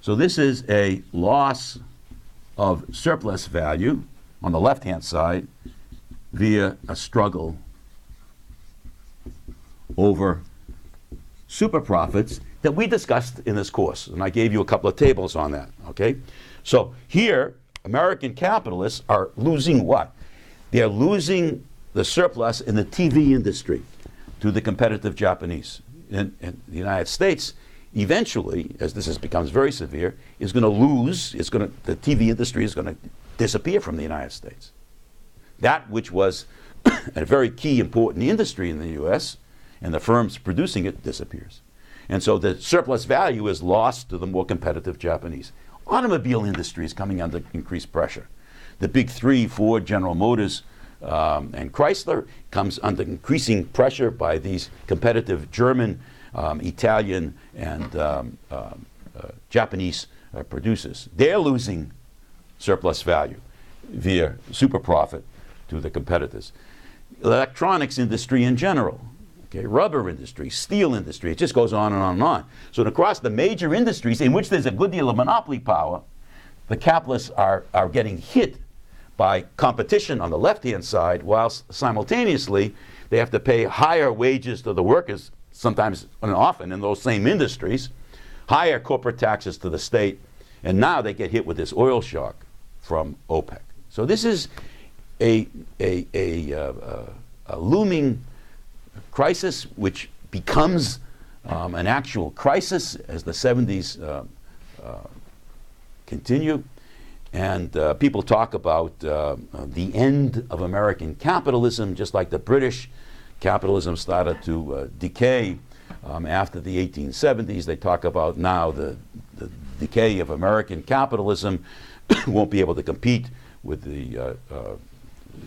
So this is a loss of surplus value on the left-hand side via a struggle over super profits that we discussed in this course. And I gave you a couple of tables on that, okay? So here, American capitalists are losing what? They're losing the surplus in the TV industry to the competitive Japanese. And the United States, eventually, as this becomes very severe, is going to lose, the TV industry is going to disappear from the United States. That which was a very key important industry in the U.S., and the firms producing it disappears. And so the surplus value is lost to the more competitive Japanese. Automobile industry is coming under increased pressure. The big three, Ford, General Motors, and Chrysler, comes under increasing pressure by these competitive German, Italian, and Japanese producers. They're losing surplus value via super profit to the competitors. Electronics industry in general, okay, rubber industry, steel industry, it just goes on and on and on. So across the major industries in which there's a good deal of monopoly power, the capitalists are getting hit by competition on the left-hand side, whilst simultaneously they have to pay higher wages to the workers, sometimes and often in those same industries, higher corporate taxes to the state, and now they get hit with this oil shock from OPEC. So this is a looming crisis which becomes an actual crisis as the 70s continue. And people talk about the end of American capitalism, just like the British capitalism started to decay after the 1870s. They talk about now the decay of American capitalism won't be able to compete with the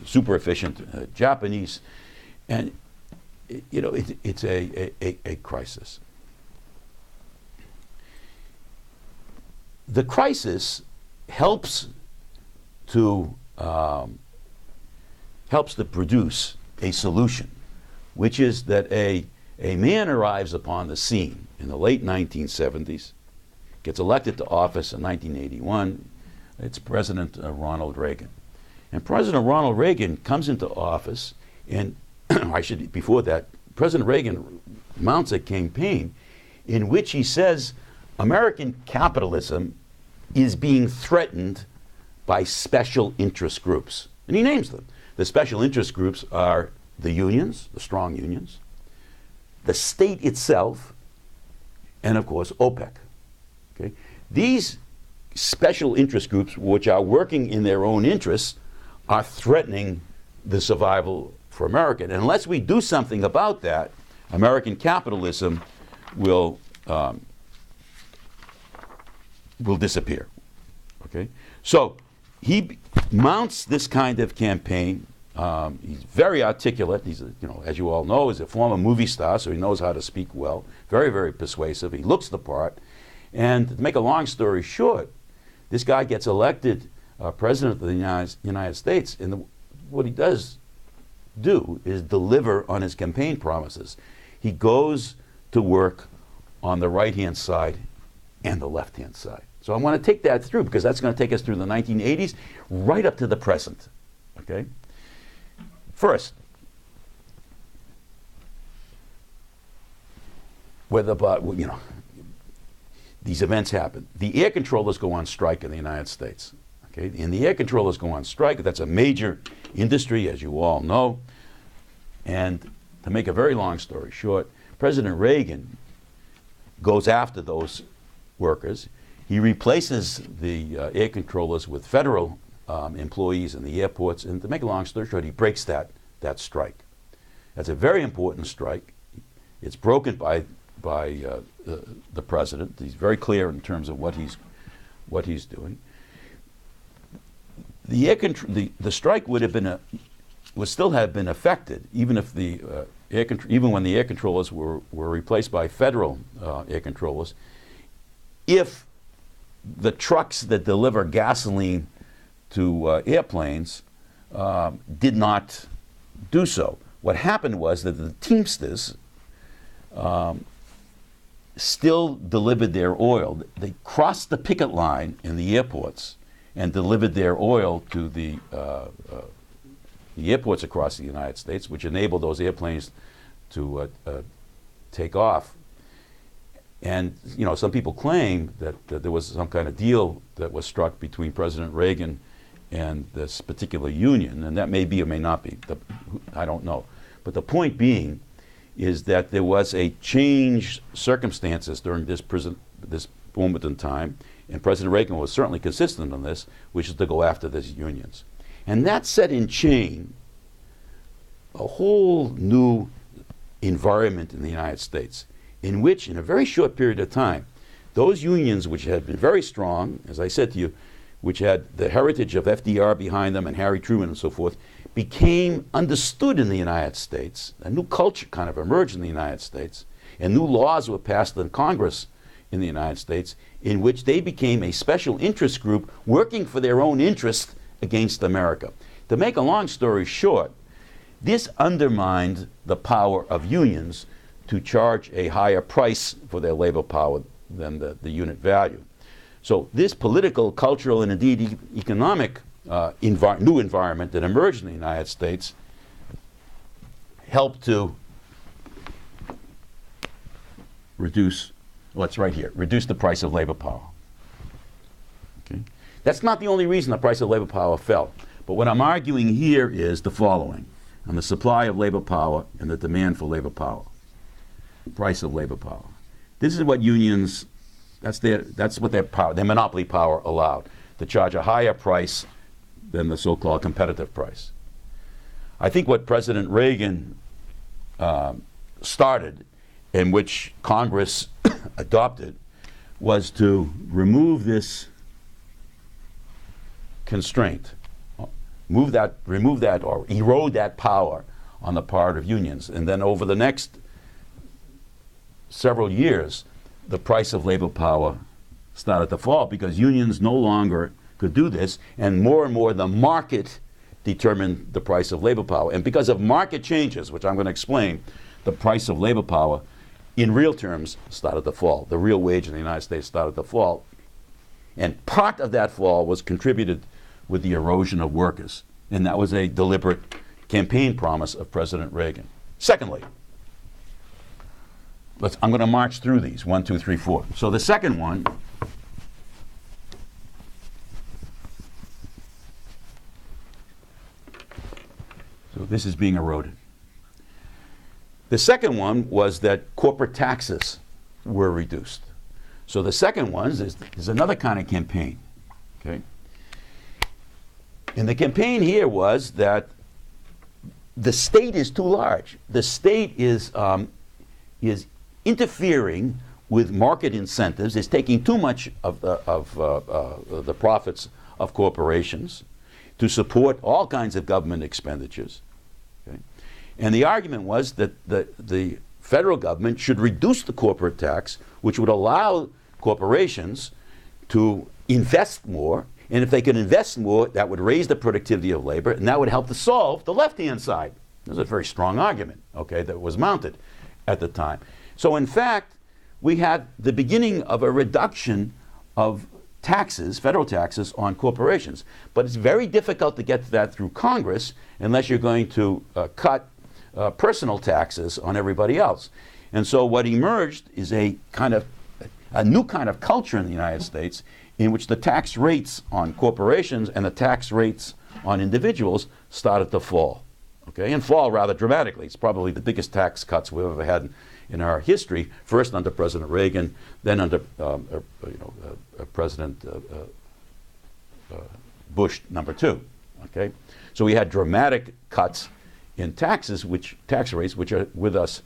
super efficient Japanese. And you know, it's a crisis. The crisis helps to produce a solution, which is that a man arrives upon the scene in the late 1970s, gets elected to office in 1981. It's President Ronald Reagan. And President Ronald Reagan comes into office, and before that, President Reagan mounts a campaign in which he says American capitalism is being threatened by special interest groups. And he names them. The special interest groups are the unions, the strong unions, the state itself, and of course OPEC. Okay? These special interest groups, which are working in their own interests, are threatening the survival for America. And unless we do something about that, American capitalism will disappear. Okay, so he mounts this kind of campaign. He's very articulate. He's, as you all know, is a former movie star, so he knows how to speak well. Very, very persuasive. He looks the part. And to make a long story short, this guy gets elected president of the United States, and what he does do is deliver on his campaign promises. He goes to work on the right-hand side and the left-hand side. So I want to take that through because that's going to take us through the 1980s right up to the present. Okay? First, these events happen. The air controllers go on strike in the United States. Okay? And the air controllers go on strike. That's a major industry, as you all know. And to make a very long story short, President Reagan goes after those workers. He replaces the air controllers with federal employees in the airports. And to make a long story short, he breaks that strike. That's a very important strike. It's broken by the president. He's very clear in terms of what he's doing. The strike would still have been affected even if even when the air controllers were replaced by federal air controllers, if the trucks that deliver gasoline to airplanes did not do so. What happened was that the Teamsters still delivered their oil. They crossed the picket line in the airports and delivered their oil to the airports across the United States, which enabled those airplanes to take off. And some people claim that there was some kind of deal that was struck between President Reagan and this particular union, and that may be or may not be. I don't know. But the point being is that there was a changed circumstances during this moment in time, and President Reagan was certainly consistent on this, which is to go after these unions. And that set in chain a whole new environment in the United States, in which, in a very short period of time, those unions which had been very strong, as I said to you, which had the heritage of FDR behind them and Harry Truman and so forth, became understood in the United States. A new culture kind of emerged in the United States, and new laws were passed in Congress in the United States, in which they became a special interest group working for their own interest against America. To make a long story short, this undermined the power of unions to charge a higher price for their labor power than the unit value. So this political, cultural, and indeed economic new environment that emerged in the United States helped to reduce the price of labor power. Okay? That's not the only reason the price of labor power fell. But what I'm arguing here is the following: on the supply of labor power and the demand for labor power, price of labor power. This is what unions, that's what their monopoly power allowed, to charge a higher price than the so-called competitive price. I think what President Reagan started, and which Congress adopted, was to remove this constraint, remove that or erode that power on the part of unions. And then over the next several years, the price of labor power started to fall because unions no longer could do this, and more the market determined the price of labor power. And because of market changes, which I'm going to explain, the price of labor power in real terms started to fall. The real wage in the United States started to fall. And part of that fall was contributed with the erosion of workers. And that was a deliberate campaign promise of President Reagan. Secondly, I'm going to march through these, 1, 2, 3, 4. So the second one, so this is being eroded. The second one was that corporate taxes were reduced. So the second one is another kind of campaign, okay? And the campaign here was that the state is too large. The state is interfering with market incentives. It's taking too much of the profits of corporations to support all kinds of government expenditures. Okay? And the argument was that the federal government should reduce the corporate tax, which would allow corporations to invest more. And if they could invest more, that would raise the productivity of labor, and that would help to solve the left-hand side. There's a very strong argument, okay, that was mounted at the time. So in fact, we had the beginning of a reduction of taxes, federal taxes, on corporations. But it's very difficult to get to that through Congress unless you're going to cut personal taxes on everybody else. And so what emerged is a new kind of culture in the United States in which the tax rates on corporations and the tax rates on individuals started to fall, okay, and fall rather dramatically. It's probably the biggest tax cuts we've ever had in our history, first under President Reagan, then under President Bush #2, okay? So we had dramatic cuts in tax rates, which are with us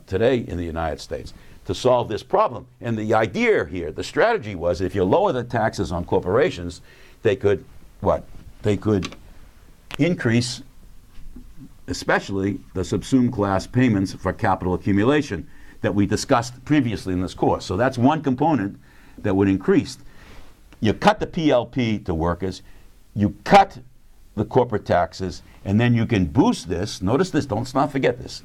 today in the United States, to solve this problem. And the idea here, the strategy was, if you lower the taxes on corporations, they could, what? They could increase, especially the subsumed class payments for capital accumulation that we discussed previously in this course. So that's one component that would increase. You cut the PLP to workers, you cut the corporate taxes, and then you can boost this. Notice this, let's not forget this.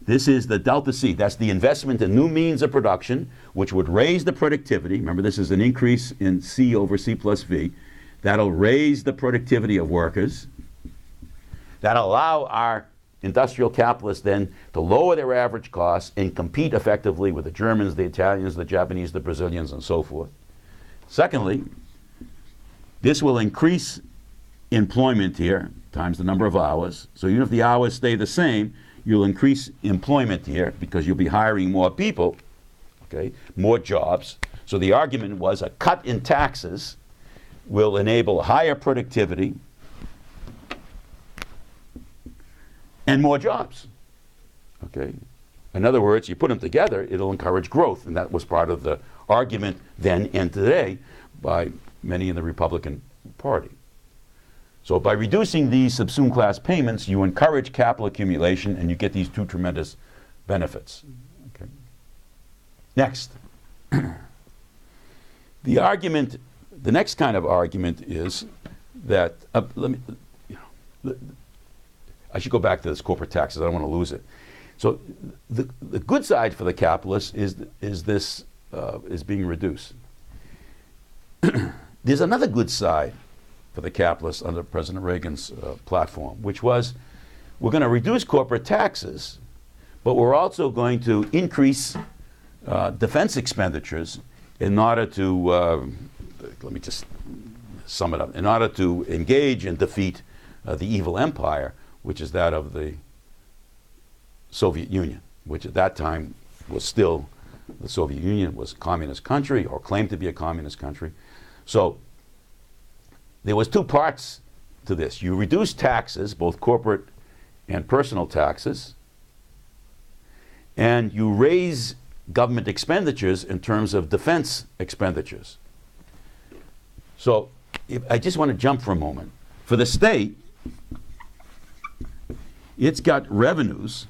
This is the delta C. That's the investment in new means of production, which would raise the productivity. Remember, this is an increase in C over C plus V. That'll raise the productivity of workers. That'll allow our industrial capitalists then to lower their average costs and compete effectively with the Germans, the Italians, the Japanese, the Brazilians, and so forth. Secondly, this will increase employment here times the number of hours. So even if the hours stay the same, you'll increase employment here because you'll be hiring more people, okay, more jobs. So the argument was a cut in taxes will enable higher productivity and more jobs, okay? In other words, you put them together, it'll encourage growth, and that was part of the argument then and today by many in the Republican Party. So by reducing these subsumed class payments, you encourage capital accumulation and you get these two tremendous benefits. Okay. Next. The argument, the next kind of argument is that, I should go back to this corporate taxes, I don't want to lose it. So the good side for the capitalists is being reduced. There's another good side for the capitalists under President Reagan's platform, which was we're going to reduce corporate taxes, but we're also going to increase defense expenditures in order to, let me just sum it up, in order to engage and defeat the evil empire, which is that of the Soviet Union, which at that time was still, the Soviet Union was a communist country or claimed to be a communist country. So there was two parts to this. You reduce taxes, both corporate and personal taxes, and you raise government expenditures in terms of defense expenditures. So I just want to jump for a moment. For the state, it's got revenues,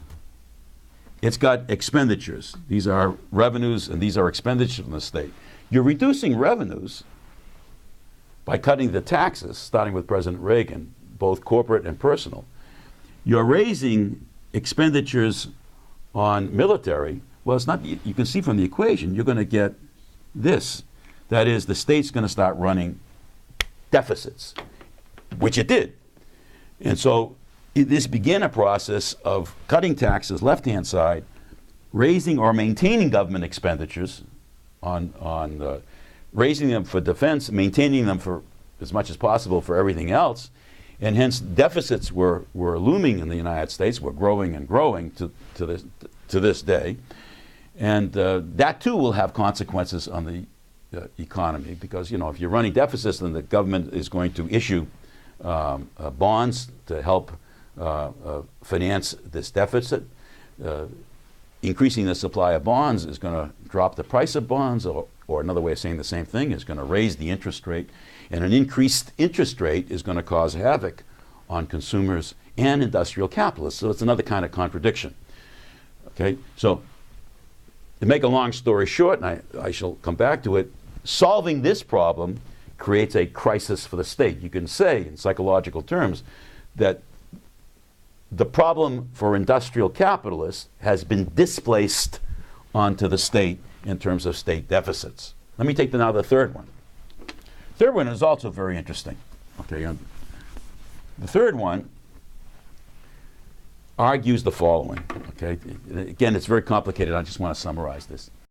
it's got expenditures. These are revenues and these are expenditures in the state. You're reducing revenues by cutting the taxes, starting with President Reagan, both corporate and personal. You're raising expenditures on military. Well, it's not, you can see from the equation, you're going to get this. That is, the state's going to start running deficits, which it did. And so this began a process of cutting taxes, left-hand side, raising or maintaining government expenditures on raising them for defense, maintaining them for as much as possible for everything else, and hence deficits were looming in the United States, were growing and growing to this day. And that too will have consequences on the economy, because if you're running deficits, then the government is going to issue bonds to help finance this deficit. Increasing the supply of bonds is going to drop the price of bonds, or another way of saying the same thing is going to raise the interest rate. And an increased interest rate is going to cause havoc on consumers and industrial capitalists. So it's another kind of contradiction. Okay, so to make a long story short, and I shall come back to it, solving this problem creates a crisis for the state. You can say in psychological terms that the problem for industrial capitalists has been displaced onto the state in terms of state deficits. Let me take now the third one. Third one is also very interesting. Okay, the third one argues the following. Okay, again, it's very complicated. I just want to summarize this.